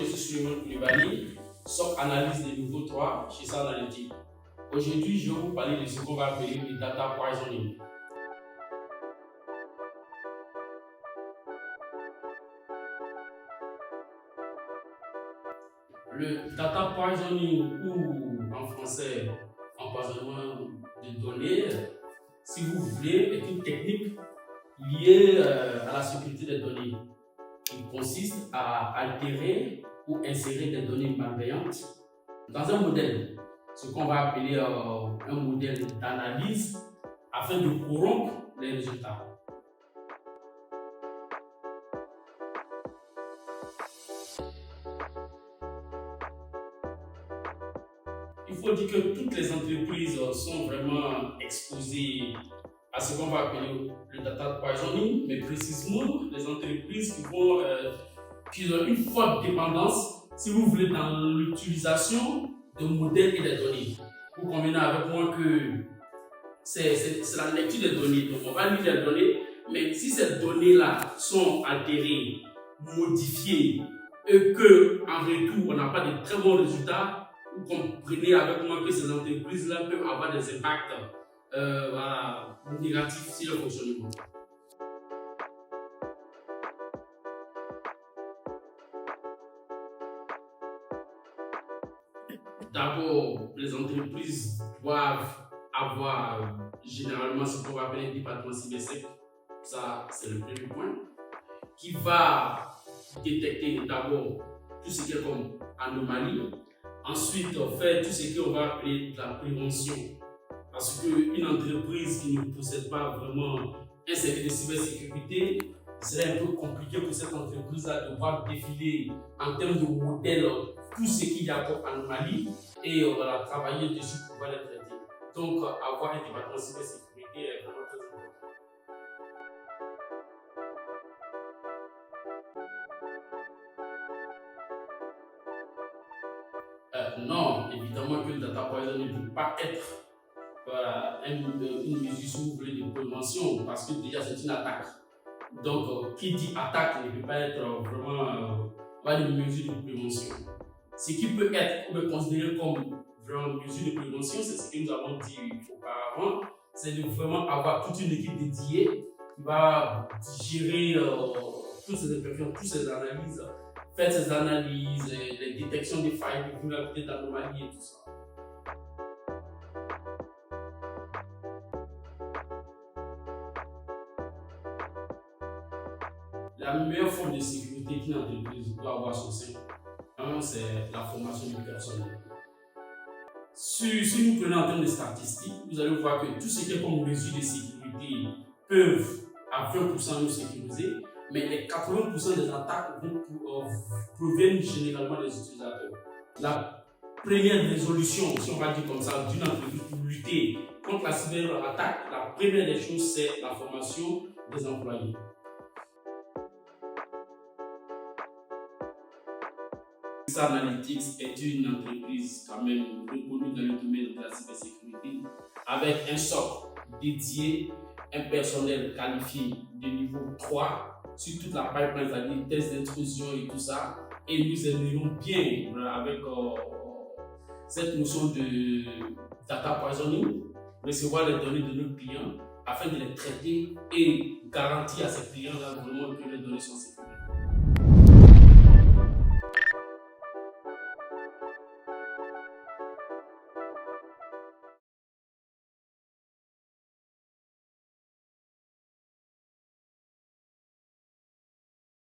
je suis Suleiman Koulibaly, SOC Analyse de niveau 3 chez SAR Analytics. Aujourd'hui, je vais vous parler de ce qu'on va appeler le data poisoning. Le data poisoning, ou en français empoisonnement de données, si vous voulez, est une technique liée à la sécurité des données. Il consiste à altérer ou insérer des données malveillantes dans un modèle, ce qu'on va appeler un modèle d'analyse, afin de corrompre les résultats. Il faut dire que toutes les entreprises sont vraiment exposées à ce qu'on va appeler le data poisoning, mais précisément les entreprises qui ont une forte dépendance, si vous voulez, dans l'utilisation de modèles et des données. Vous convenez avec moi que c'est la lecture des données. Donc on va lire les données, mais si ces données-là sont altérées, modifiées, et qu'en retour on n'a pas de très bons résultats, vous comprenez avec moi que ces entreprises-là peuvent avoir des impacts négatifs sur le fonctionnement. D'abord, les entreprises doivent avoir généralement ce qu'on va appeler un département cybersec. Ça, c'est le premier point, qui va détecter d'abord tout ce qui est comme anomalie. Ensuite, faire tout ce qu'on va appeler de la prévention. Parce qu'une entreprise qui ne possède pas vraiment un service de cybersécurité, il serait un peu compliqué pour cette entreprise-là de pouvoir défiler en termes de modèle tout ce qu'il y a comme anomalie et travailler dessus pour pouvoir les traiter. Donc, avoir un département de cybersécurité est vraiment très important. Non, évidemment que le data poisoning ne peut pas être une mesure, si vous voulez, de prévention, parce que déjà c'est une attaque. Donc, qui dit attaque ne peut pas être vraiment une mesure de prévention. Ce qui peut être considéré comme vraiment une mesure de prévention, c'est ce que nous avons dit auparavant, c'est de vraiment avoir toute une équipe dédiée qui va gérer toutes ces imperfections, toutes ces analyses, faire ces analyses, les détections des failles, des vulnérabilités, d'anomalies et tout ça. La meilleure forme de sécurité qu'une entreprise doit avoir sur sein, c'est la formation du personnel. Si nous prenons en termes de statistiques, vous allez voir que tout ce qui est comme mesures de sécurité peuvent à 20% nous sécuriser, mais les 80% des attaques proviennent généralement des utilisateurs. La première résolution, si on va dire comme ça, d'une entreprise pour lutter contre la cyberattaque, la première des choses, c'est la formation des employés. SAR Analytics est une entreprise quand même reconnue dans le domaine de la cybersécurité, avec un SOC dédié, un personnel qualifié de niveau 3 sur toute la pipeline, c'est-à-dire tests d'intrusion et tout ça. Et nous aimerions bien, avec cette notion de data poisoning, recevoir les données de nos clients afin de les traiter et garantir à ces clients-là vraiment que les données sont sécurisées.